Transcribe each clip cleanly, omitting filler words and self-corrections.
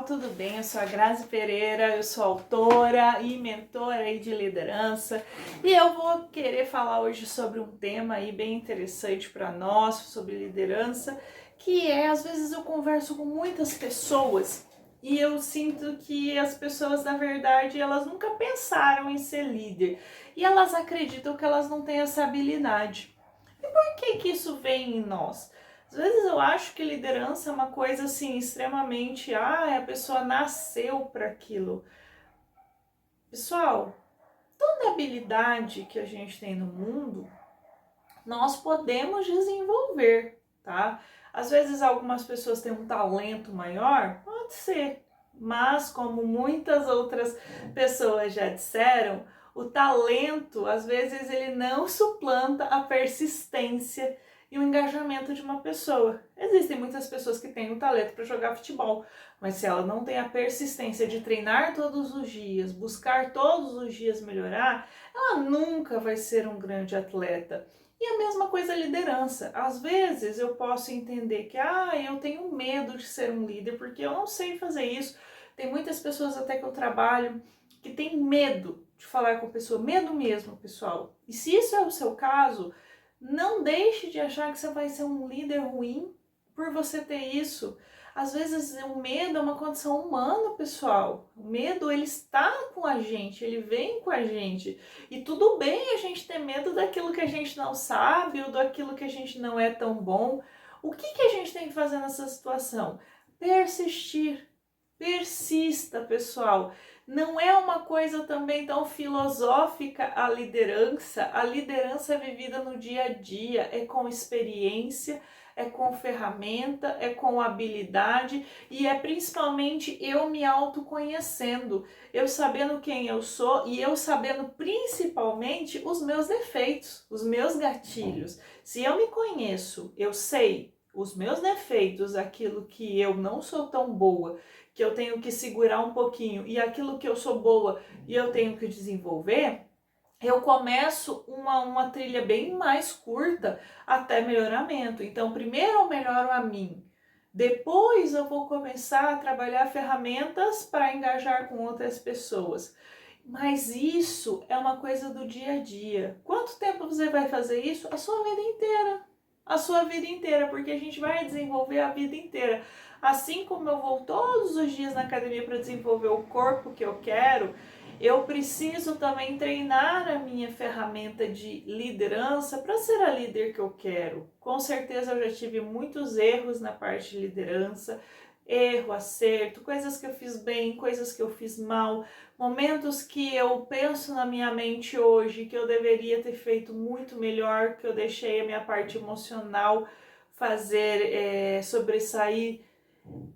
pessoal, tudo bem? Eu sou a Grazi Pereira, eu sou autora e mentora aí de liderança e eu vou querer falar hoje sobre um tema aí bem interessante para nós, sobre liderança, que é, às vezes eu converso com muitas pessoas e eu sinto que as pessoas, na verdade, elas nunca pensaram em ser líder e elas acreditam que elas não têm essa habilidade. E por que isso vem em nós? Às vezes eu acho que liderança é uma coisa assim extremamente, a pessoa nasceu para aquilo. Pessoal, toda habilidade que a gente tem no mundo, nós podemos desenvolver, tá? Às vezes algumas pessoas têm um talento maior, pode ser, mas como muitas outras pessoas já disseram, o talento, às vezes, ele não suplanta a persistência e o engajamento de uma pessoa. Existem muitas pessoas que têm o talento para jogar futebol, mas se ela não tem a persistência de treinar todos os dias, buscar todos os dias melhorar, ela nunca vai ser um grande atleta. E a mesma coisa a liderança. Às vezes eu posso entender que eu tenho medo de ser um líder porque eu não sei fazer isso. Tem muitas pessoas até que eu trabalho que tem medo de falar com a pessoa, medo mesmo, pessoal. E se isso é o seu caso, não deixe de achar que você vai ser um líder ruim por você ter isso. Às vezes o medo é uma condição humana, pessoal. O medo, ele está com a gente, ele vem com a gente. E tudo bem a gente ter medo daquilo que a gente não sabe ou daquilo que a gente não é tão bom. O que a gente tem que fazer nessa situação? Persistir. Persista, pessoal. Não é uma coisa também tão filosófica a liderança. A liderança é vivida no dia a dia, é com experiência, é com ferramenta, é com habilidade e é principalmente eu me autoconhecendo, eu sabendo quem eu sou e eu sabendo principalmente os meus defeitos, os meus gatilhos. Se eu me conheço, eu sei os meus defeitos, aquilo que eu não sou tão boa, que eu tenho que segurar um pouquinho, e aquilo que eu sou boa e eu tenho que desenvolver, eu começo uma trilha bem mais curta até melhoramento. Então, primeiro eu melhoro a mim, depois eu vou começar a trabalhar ferramentas para engajar com outras pessoas. Mas isso é uma coisa do dia a dia. Quanto tempo você vai fazer isso? A sua vida inteira. A sua vida inteira, porque a gente vai desenvolver a vida inteira. Assim como eu vou todos os dias na academia para desenvolver o corpo que eu quero, eu preciso também treinar a minha ferramenta de liderança para ser a líder que eu quero. Com certeza eu já tive muitos erros na parte de liderança, erro, acerto, coisas que eu fiz bem, coisas que eu fiz mal, momentos que eu penso na minha mente hoje que eu deveria ter feito muito melhor, que eu deixei a minha parte emocional fazer sobressair.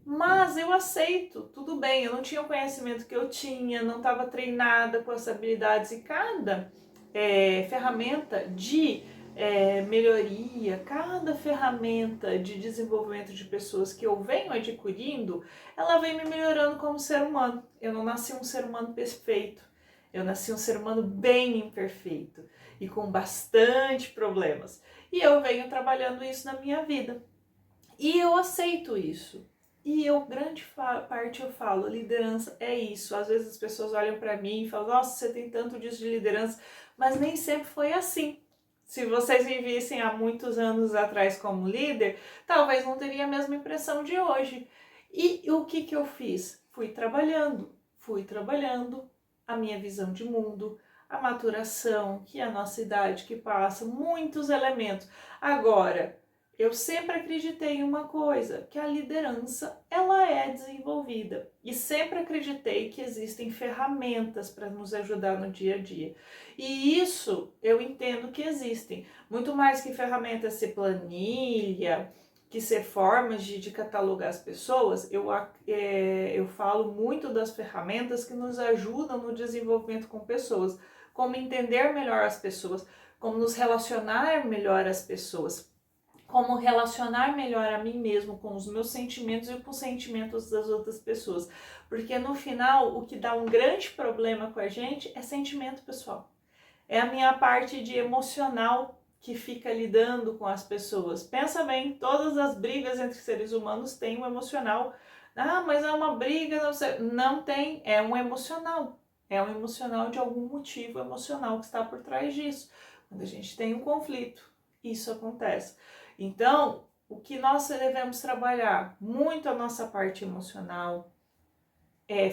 Mas eu aceito, tudo bem, eu não tinha o conhecimento que eu tinha, não estava treinada com as habilidades e cada ferramenta de melhoria, cada ferramenta de desenvolvimento de pessoas que eu venho adquirindo, ela vem me melhorando como ser humano. Eu não nasci um ser humano perfeito, eu nasci um ser humano bem imperfeito e com bastante problemas. E eu venho trabalhando isso na minha vida. E eu aceito isso. E eu, grande parte eu falo, liderança é isso. Às vezes as pessoas olham para mim e falam, nossa, você tem tanto disso de liderança, mas nem sempre foi assim. Se vocês me vissem há muitos anos atrás como líder, talvez não teria a mesma impressão de hoje. E o que eu fiz? Fui trabalhando a minha visão de mundo, a maturação, que é a nossa idade que passa, muitos elementos. Agora, eu sempre acreditei em uma coisa, que a liderança ela é desenvolvida e sempre acreditei que existem ferramentas para nos ajudar no dia a dia. E isso eu entendo que existem, muito mais que ferramentas ser planilha, que ser formas de catalogar as pessoas, eu falo muito das ferramentas que nos ajudam no desenvolvimento com pessoas, como entender melhor as pessoas, como nos relacionar melhor às pessoas, como relacionar melhor a mim mesmo com os meus sentimentos e com os sentimentos das outras pessoas. Porque no final, o que dá um grande problema com a gente é sentimento, pessoal. É a minha parte de emocional que fica lidando com as pessoas. Pensa bem, todas as brigas entre seres humanos têm um emocional Ah, mas é uma briga, não sei. Não tem, é um emocional. É um emocional de algum motivo emocional que está por trás disso. Quando a gente tem um conflito, isso acontece. Então, o que nós devemos trabalhar muito a nossa parte emocional,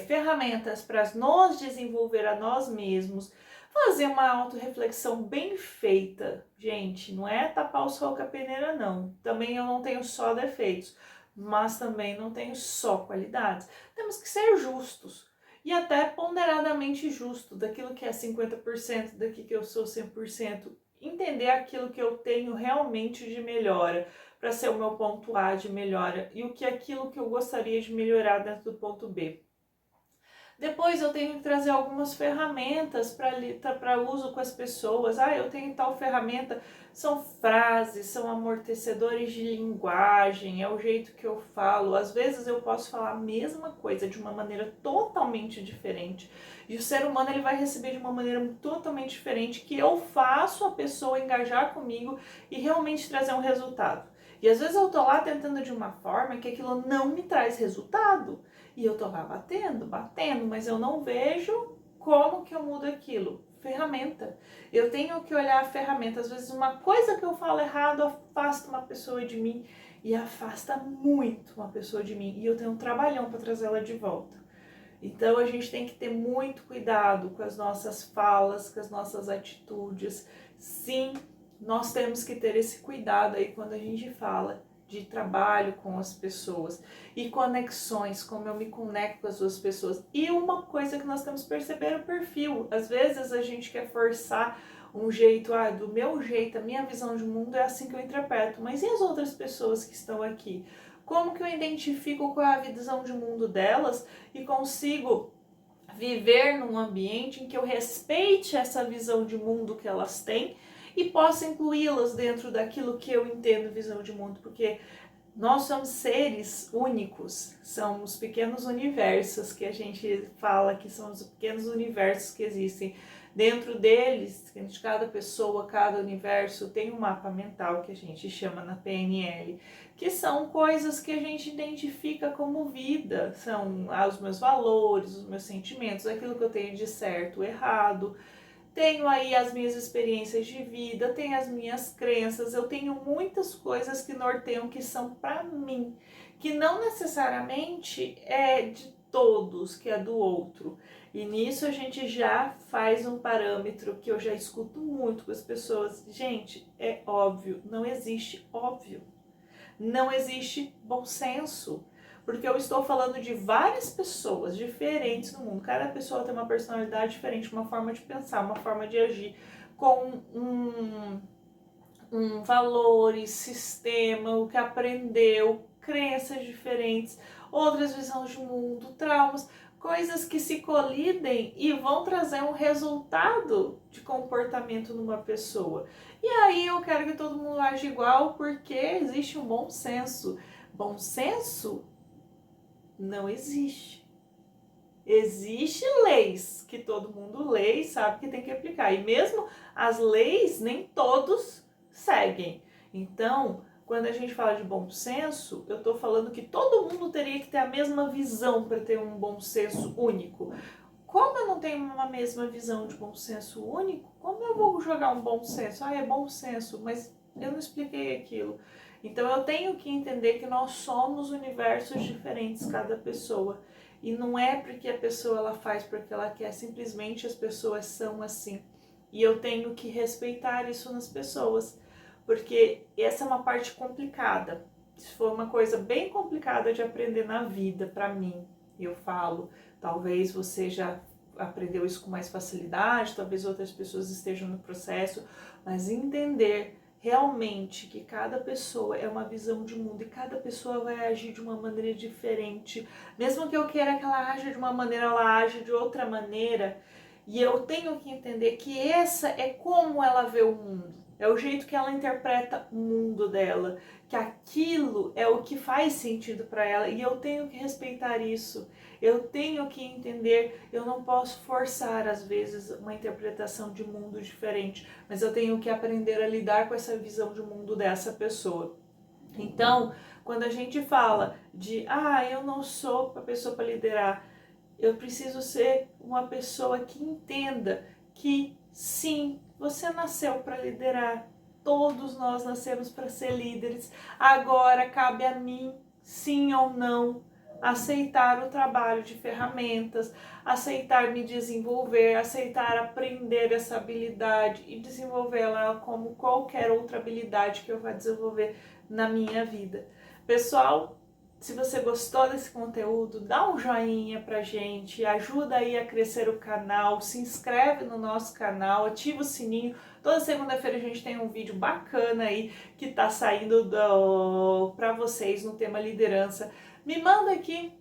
ferramentas para nos desenvolver a nós mesmos, fazer uma autorreflexão bem feita. Gente, não é tapar o sol com a peneira, não. Também eu não tenho só defeitos, mas também não tenho só qualidades. Temos que ser justos e até ponderadamente justo, daquilo que é 50%, daqui que eu sou 100%, entender aquilo que eu tenho realmente de melhora, para ser o meu ponto A de melhora, e o que é aquilo que eu gostaria de melhorar dentro do ponto B. Depois eu tenho que trazer algumas ferramentas para uso com as pessoas. Ah, eu tenho tal ferramenta. São frases, são amortecedores de linguagem, é o jeito que eu falo. Às vezes eu posso falar a mesma coisa de uma maneira totalmente diferente. E o ser humano ele vai receber de uma maneira totalmente diferente, que eu faço a pessoa engajar comigo e realmente trazer um resultado. E às vezes eu tô lá tentando de uma forma que aquilo não me traz resultado. E eu tô lá batendo, mas eu não vejo como que eu mudo aquilo. Ferramenta. Eu tenho que olhar a ferramenta. Às vezes uma coisa que eu falo errado afasta uma pessoa de mim e afasta muito uma pessoa de mim. E eu tenho um trabalhão para trazer ela de volta. Então a gente tem que ter muito cuidado com as nossas falas, com as nossas atitudes. Sim, nós temos que ter esse cuidado aí quando a gente fala de trabalho com as pessoas e conexões, como eu me conecto com as duas pessoas. E uma coisa que nós temos que perceber é o perfil. Às vezes a gente quer forçar um jeito, do meu jeito, a minha visão de mundo é assim que eu interpreto, mas e as outras pessoas que estão aqui? Como que eu identifico qual é a visão de mundo delas e consigo viver num ambiente em que eu respeite essa visão de mundo que elas têm e possa incluí-las dentro daquilo que eu entendo visão de mundo, porque nós somos seres únicos, são os pequenos universos que a gente fala que são os pequenos universos que existem. Dentro deles, de cada pessoa, cada universo, tem um mapa mental que a gente chama na PNL, que são coisas que a gente identifica como vida, são os meus valores, os meus sentimentos, aquilo que eu tenho de certo, errado. Tenho aí as minhas experiências de vida, tenho as minhas crenças, eu tenho muitas coisas que norteiam que são para mim, que não necessariamente é de todos, que é do outro. E nisso a gente já faz um parâmetro que eu já escuto muito com as pessoas. Gente, é óbvio, não existe óbvio. Não existe bom senso. Porque eu estou falando de várias pessoas diferentes no mundo. Cada pessoa tem uma personalidade diferente, uma forma de pensar, uma forma de agir, com valores, sistema, o que aprendeu, crenças diferentes, outras visões de mundo, traumas, coisas que se colidem e vão trazer um resultado de comportamento numa pessoa. E aí eu quero que todo mundo age igual porque existe um bom senso. Bom senso não existe. Existem leis que todo mundo lê e sabe que tem que aplicar. E mesmo as leis, nem todos seguem. Então, quando a gente fala de bom senso, eu estou falando que todo mundo teria que ter a mesma visão para ter um bom senso único. Como eu não tenho uma mesma visão de bom senso único, como eu vou jogar um bom senso? É bom senso, mas eu não expliquei aquilo. Então eu tenho que entender que nós somos universos diferentes, cada pessoa. E não é porque a pessoa ela faz porque ela quer, simplesmente as pessoas são assim. E eu tenho que respeitar isso nas pessoas, porque essa é uma parte complicada. Isso foi uma coisa bem complicada de aprender na vida, para mim. Eu falo, talvez você já aprendeu isso com mais facilidade, talvez outras pessoas estejam no processo, mas entender realmente que cada pessoa é uma visão de mundo e cada pessoa vai agir de uma maneira diferente. Mesmo que eu queira que ela aja de uma maneira, ela age de outra maneira. E eu tenho que entender que essa é como ela vê o mundo. É o jeito que ela interpreta o mundo dela, que aquilo é o que faz sentido para ela e eu tenho que respeitar isso. Eu tenho que entender, eu não posso forçar às vezes uma interpretação de mundo diferente, mas eu tenho que aprender a lidar com essa visão de mundo dessa pessoa. Então, Quando a gente fala de, eu não sou a pessoa para liderar, eu preciso ser uma pessoa que entenda que sim, você nasceu para liderar, todos nós nascemos para ser líderes, agora cabe a mim, sim ou não, aceitar o trabalho de ferramentas, aceitar me desenvolver, aceitar aprender essa habilidade e desenvolvê-la como qualquer outra habilidade que eu vá desenvolver na minha vida. Pessoal, se você gostou desse conteúdo, dá um joinha pra gente, ajuda aí a crescer o canal, se inscreve no nosso canal, ativa o sininho. Toda segunda-feira a gente tem um vídeo bacana aí que tá saindo para vocês no tema liderança. Me manda aqui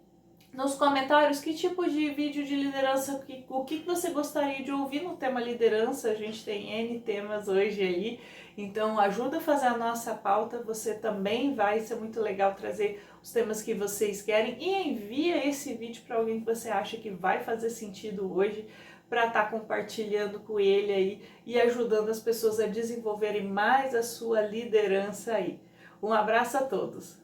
nos comentários que tipo de vídeo de liderança, o que você gostaria de ouvir no tema liderança. A gente tem N temas hoje aí, então ajuda a fazer a nossa pauta. Você também vai ser muito legal trazer os temas que vocês querem e envia esse vídeo para alguém que você acha que vai fazer sentido hoje, para estar compartilhando com ele aí e ajudando as pessoas a desenvolverem mais a sua liderança aí. Um abraço a todos!